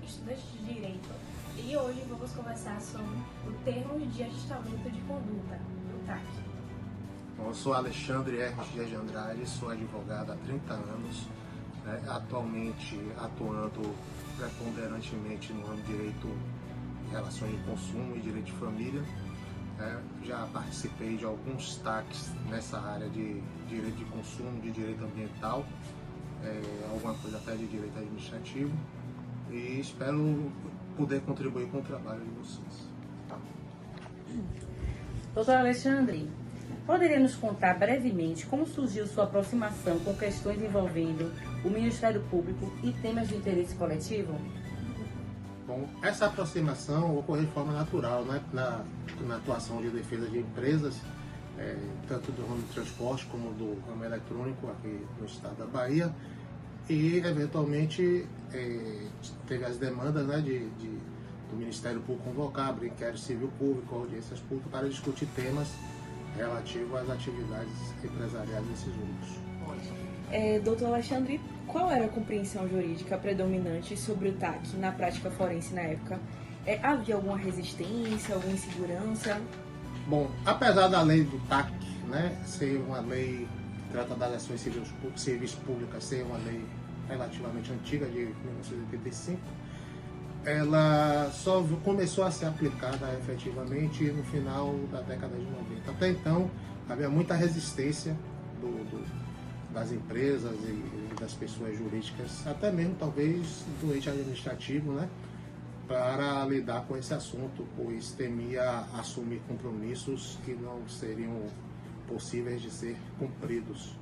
estudante de Direito, e hoje vamos conversar sobre o termo de ajustamento de conduta, o TAC. Eu sou Alexandre R. Dias de Andrade, sou advogado há 30 anos, né, atualmente atuando preponderantemente no ramo de direito, relações de consumo e direito de família. Já participei de alguns TACs nessa área de direito de consumo, de direito ambiental, alguma coisa até de direito administrativo, e espero poder contribuir com o trabalho de vocês. Doutor Alexandre, poderia nos contar brevemente como surgiu sua aproximação com questões envolvendo o Ministério Público e temas de interesse coletivo? Bom, essa aproximação ocorreu de forma natural, né, na atuação de defesa de empresas, tanto do ramo do transporte como do ramo eletrônico aqui no estado da Bahia, e eventualmente teve as demandas, né, do Ministério Público convocar abrir inquérito civil público, audiências públicas para discutir temas relativos às atividades empresariais desses grupos. Doutor Alexandre, qual era a compreensão jurídica predominante sobre o TAC na prática forense na época? Havia alguma resistência, alguma insegurança? Bom, apesar da lei do TAC, né, ser uma lei que trata das ações civis públicas, ser uma lei relativamente antiga, de 1985, ela só começou a ser aplicada efetivamente no final da década de 90. Até então, havia muita resistência das empresas e das pessoas jurídicas, até mesmo talvez do ente administrativo, né, para lidar com esse assunto, pois temia assumir compromissos que não seriam possíveis de ser cumpridos.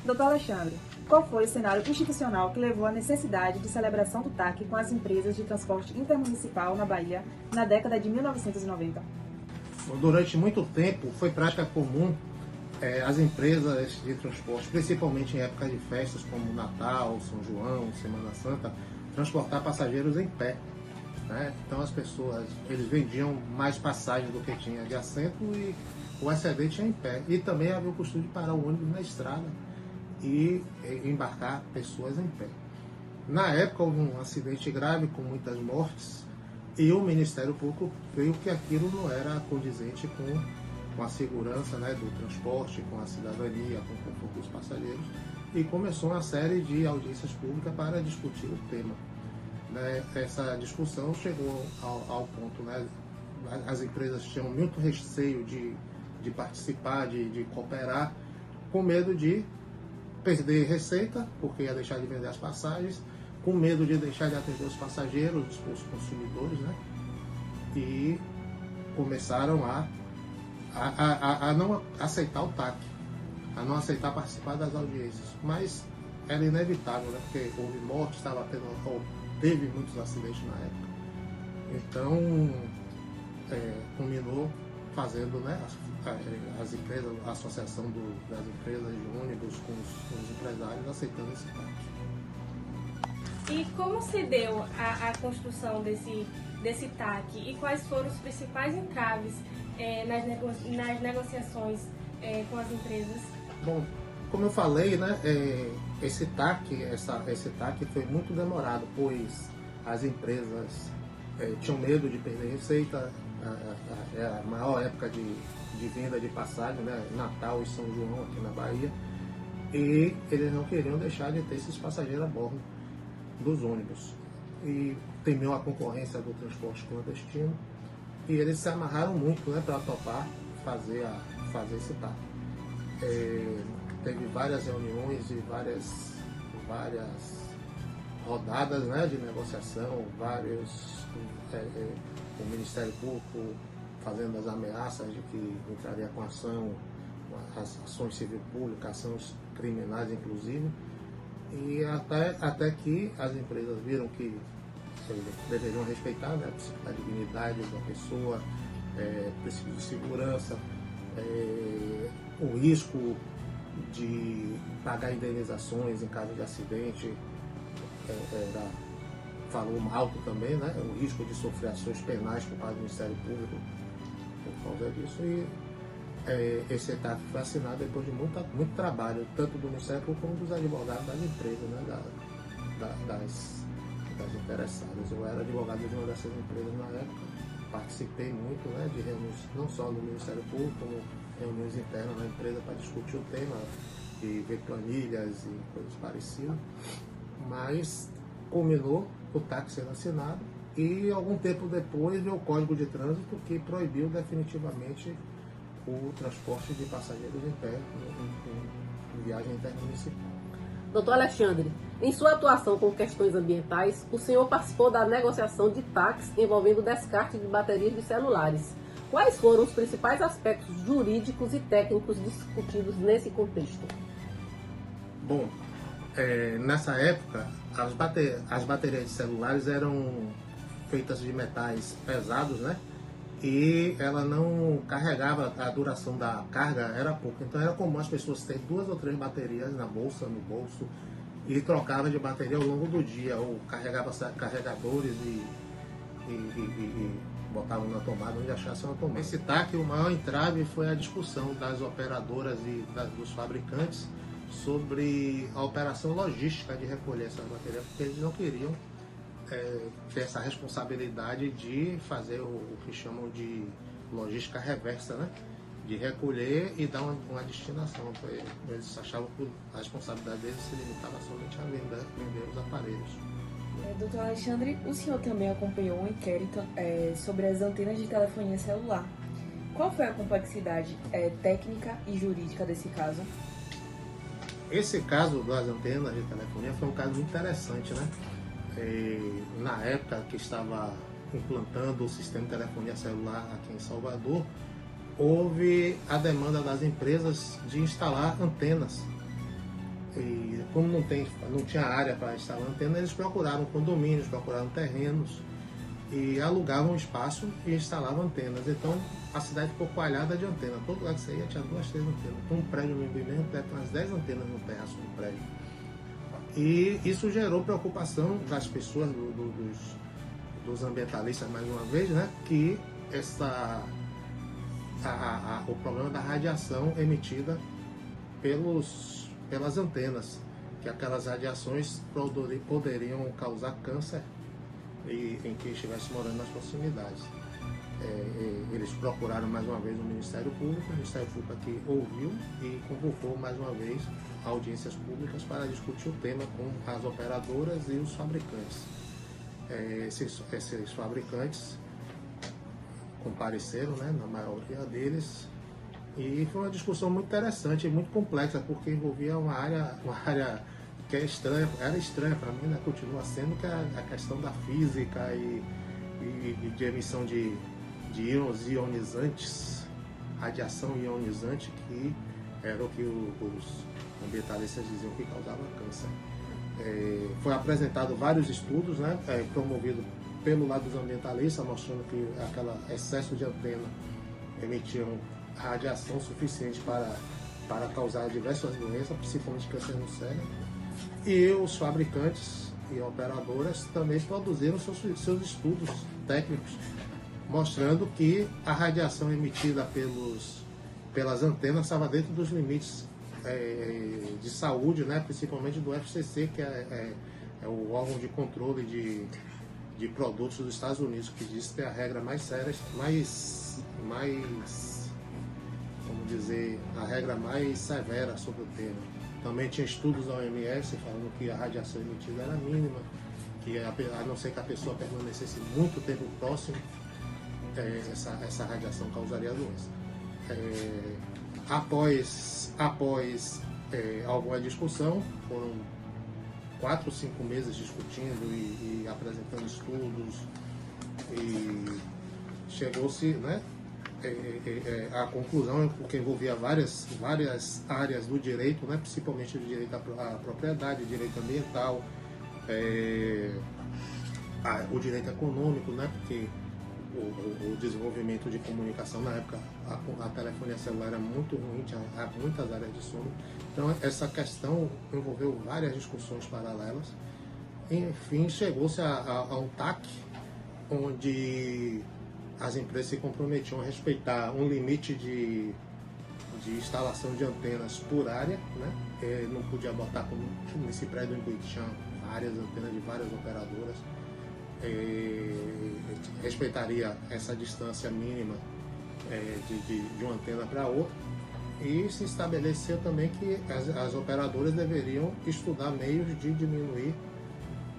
Doutor Alexandre, qual foi o cenário institucional que levou à necessidade de celebração do TAC com as empresas de transporte intermunicipal na Bahia na década de 1990? Durante muito tempo foi prática comum as empresas de transporte, principalmente em épocas de festas como Natal, São João, Semana Santa, transportar passageiros em pé, né? Então as pessoas, eles vendiam mais passagens do que tinha de assento e o excedente ia em pé. E também havia o costume de parar o ônibus na estrada e embarcar pessoas em pé. Na época houve um acidente grave com muitas mortes e o Ministério Público viu que aquilo não era condizente com a segurança, né, do transporte, com a cidadania, com o conforto dos passageiros, e começou uma série de audiências públicas para discutir o tema. Essa discussão chegou ao ponto, né, as empresas tinham muito receio de participar, de cooperar, com medo de perder receita, porque ia deixar de vender as passagens, com medo de deixar de atender os passageiros, os consumidores, né? E começaram a não aceitar o TAC, a não aceitar participar das audiências. Mas era inevitável, né? Porque houve mortes, teve muitos acidentes na época. Então, culminou fazendo, né, as empresas, a associação das empresas de ônibus com os empresários aceitando esse TAC. E como se deu a construção desse TAC e quais foram os principais entraves nas negociações com as empresas? Bom, como eu falei, né, esse TAC foi muito demorado, pois as empresas tinham medo de perder receita. Era a maior época de venda de passagem, né, Natal e São João aqui na Bahia, e eles não queriam deixar de ter esses passageiros a bordo dos ônibus, e temiam a concorrência do transporte clandestino, e eles se amarraram muito, né, para topar fazer esse TAC. Teve várias reuniões e várias rodadas, né, de negociação, o Ministério Público fazendo as ameaças de que entraria com ação, as ações civil pública, ações criminais inclusive, e até que as empresas viram que deveriam respeitar, né, a dignidade da pessoa, princípio de segurança, o risco de pagar indenizações em caso de acidente, falou alto também, né, o risco de sofrer ações penais por parte do Ministério Público por causa disso. E esse TAC foi assinado depois de muito trabalho, tanto do Ministério Público como dos advogados das empresas, né, das interessadas. Eu era advogado de uma dessas empresas na época, participei muito, né, de reuniões, não só no Ministério Público, como reuniões internas na empresa para discutir o tema e ver planilhas e coisas parecidas, mas culminou o TAC sendo assinado e algum tempo depois veio o Código de Trânsito que proibiu definitivamente o transporte de passageiros em pé em viagem intermunicipal. Doutor Alexandre, em sua atuação com questões ambientais, o senhor participou da negociação de TACs envolvendo o descarte de baterias de celulares. Quais foram os principais aspectos jurídicos e técnicos discutidos nesse contexto? Bom, nessa época, as baterias de celulares eram feitas de metais pesados, né? E ela não carregava, a duração da carga era pouca. Então era comum as pessoas terem 2 ou 3 baterias na bolsa, no bolso, e trocava de bateria ao longo do dia, ou carregava carregadores e botavam na tomada onde achasse uma tomada. Nesse TAC, o maior entrave foi a discussão das operadoras e dos fabricantes sobre a operação logística de recolher essas baterias, porque eles não queriam ter essa responsabilidade de fazer o que chamam de logística reversa, né? De recolher e dar uma destinação. Eles achavam que a responsabilidade deles se limitava somente a vender os aparelhos. Doutor Alexandre, o senhor também acompanhou um inquérito sobre as antenas de telefonia celular. Qual foi a complexidade técnica e jurídica desse caso? Esse caso das antenas de telefonia foi um caso muito interessante, né? Na época que estava implantando o sistema de telefonia celular aqui em Salvador, houve a demanda das empresas de instalar antenas. E como não tinha área para instalar antenas, eles procuraram condomínios, procuraram terrenos e alugavam espaço e instalavam antenas. Então a cidade ficou coalhada de antenas. Todo lugar que você ia tinha 2, 3 antenas. Um prédio no mesmo prédio tinha umas 10 antenas no terraço do prédio. E isso gerou preocupação das pessoas, dos ambientalistas, mais uma vez, né? Que o problema da radiação emitida pelas antenas, que aquelas radiações poderiam causar câncer em quem estivesse morando nas proximidades. Eles procuraram mais uma vez o Ministério Público aqui ouviu e convocou mais uma vez audiências públicas para discutir o tema com as operadoras e os fabricantes. Esses fabricantes compareceram, né, na maioria deles, e foi uma discussão muito interessante e muito complexa, porque envolvia uma área que era estranha para mim, né, continua sendo, que é a questão da física e de emissão de íons ionizantes, radiação ionizante, que era o que os ambientalistas diziam que causava câncer. Foi apresentado vários estudos, né, promovido pelo lado dos ambientalistas, mostrando que aquele excesso de antena emitiam radiação suficiente para causar diversas doenças, principalmente câncer no cérebro. E os fabricantes e operadoras também produziram seus estudos técnicos, mostrando que a radiação emitida pelas antenas estava dentro dos limites de saúde, né, principalmente do FCC, que é o órgão de controle de produtos dos Estados Unidos, que diz que é a regra mais séria, vamos dizer, a regra mais severa sobre o tema. Também tinha estudos da OMS falando que a radiação emitida era mínima, que a não ser que a pessoa permanecesse muito tempo próximo, essa radiação causaria doença. Após alguma discussão, foram 4 ou 5 meses discutindo e apresentando estudos, e chegou-se, né, a conclusão, porque envolvia várias áreas do direito, né, principalmente do direito à propriedade, direito ambiental, o direito econômico, né, porque o desenvolvimento de comunicação na época, a telefonia celular era muito ruim, tinha muitas áreas de sono. Então essa questão envolveu várias discussões paralelas. Enfim, chegou-se a um TAC, onde as empresas se comprometiam a respeitar um limite de instalação de antenas por área, né? Não podia botar, como nesse prédio em que tinha várias antenas de várias operadoras, respeitaria essa distância mínima de uma antena para outra, e se estabeleceu também que as operadoras deveriam estudar meios de diminuir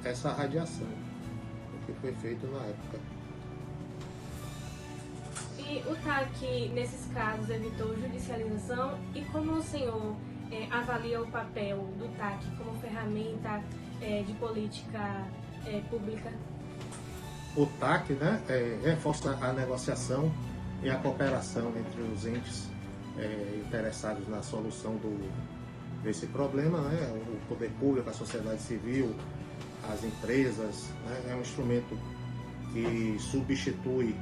essa radiação, o que foi feito na época. E o TAC, nesses casos, evitou judicialização, e como o senhor avalia o papel do TAC como ferramenta de política pública? O TAC, né, reforça a negociação e a cooperação entre os entes interessados na solução desse problema, né? O poder público, a sociedade civil, as empresas, né? É um instrumento que substitui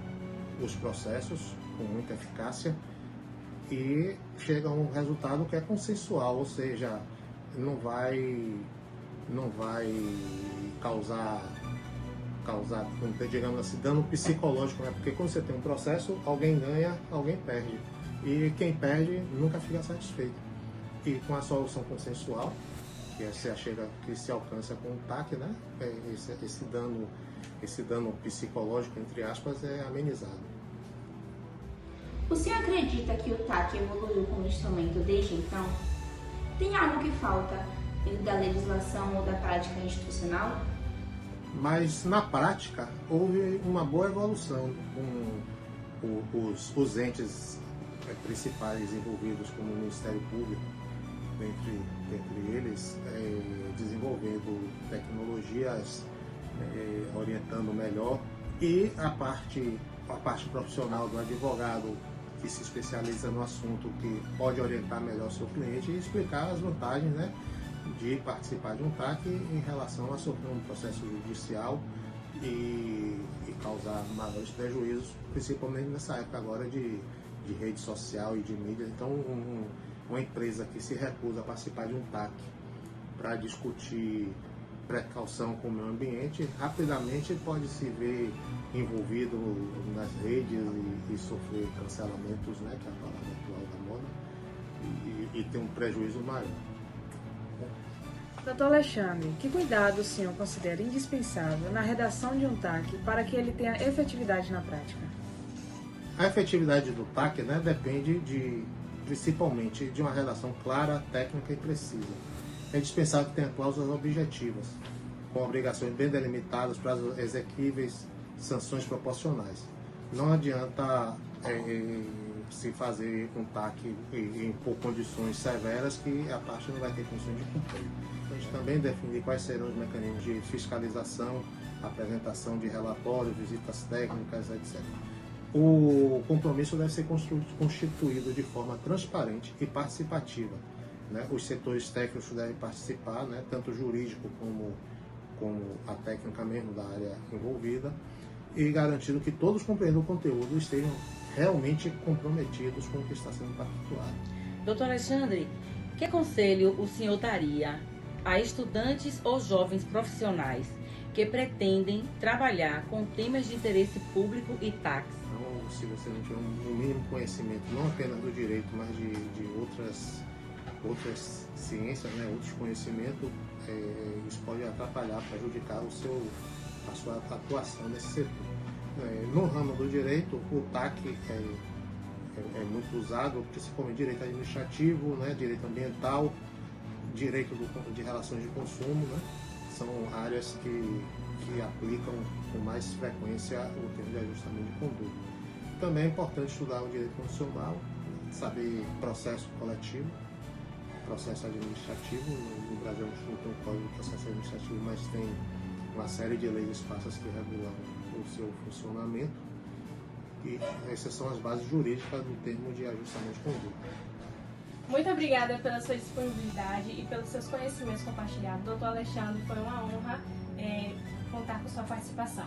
os processos com muita eficácia e chega a um resultado que é consensual, ou seja, não vai causar, digamos assim, dano psicológico, né? Porque quando você tem um processo, alguém ganha, alguém perde. E quem perde nunca fica satisfeito. E com a solução consensual, que se alcança com o TAC, né? Esse dano psicológico, entre aspas, é amenizado. O senhor acredita que o TAC evoluiu como instrumento desde então? Tem algo que falta dentro da legislação ou da prática institucional? Mas na prática houve uma boa evolução com os entes principais envolvidos, como o Ministério Público, dentre eles, desenvolvendo tecnologias, orientando melhor, e a parte profissional do advogado que se especializa no assunto, que pode orientar melhor o seu cliente e explicar as vantagens, né, de participar de um TAC em relação a sofrer um processo judicial e causar maiores prejuízos, principalmente nessa época agora de rede social e de mídia. Então, uma empresa que se recusa a participar de um TAC para discutir precaução com o meio ambiente, rapidamente pode se ver envolvido nas redes e sofrer cancelamentos, né, que é a palavra atual da moda, e ter um prejuízo maior. Doutor Alexandre, que cuidado o senhor considera indispensável na redação de um TAC para que ele tenha efetividade na prática? A efetividade do TAC, né, depende principalmente de uma redação clara, técnica e precisa. É indispensável que tenha cláusulas objetivas, com obrigações bem delimitadas, prazos exequíveis, sanções proporcionais. Não adianta se fazer um TAC e impor condições severas que a parte não vai ter condições de cumprir. A gente também definir quais serão os mecanismos de fiscalização, apresentação de relatórios, visitas técnicas, etc. O compromisso deve ser constituído de forma transparente e participativa, né? Os setores técnicos devem participar, né? Tanto o jurídico como a técnica mesmo da área envolvida, e garantindo que todos compreendam o conteúdo e estejam realmente comprometidos com o que está sendo pactuado. Doutor Alexandre, que conselho o senhor daria a estudantes ou jovens profissionais que pretendem trabalhar com temas de interesse público e TACs? Então, se você não tiver um mínimo conhecimento, não apenas do direito, mas de outras ciências, né, outros conhecimentos, isso pode atrapalhar, prejudicar a sua atuação nesse setor. No ramo do direito, o TAC é muito usado, principalmente direito administrativo, né, direito ambiental, direito de relações de consumo, né, são áreas que aplicam com mais frequência o termo de ajustamento de conduta. Também é importante estudar o direito constitucional, saber processo coletivo, processo administrativo. No Brasil não tem um código de processo administrativo, mas tem uma série de leis esparsas que regulam o seu funcionamento, e essas são as bases jurídicas do termo de ajustamento de conduta. Muito obrigada pela sua disponibilidade e pelos seus conhecimentos compartilhados. Doutor Alexandre, foi uma honra contar com sua participação.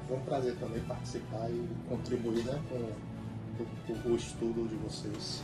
Foi um prazer também participar e contribuir, né, com o estudo de vocês.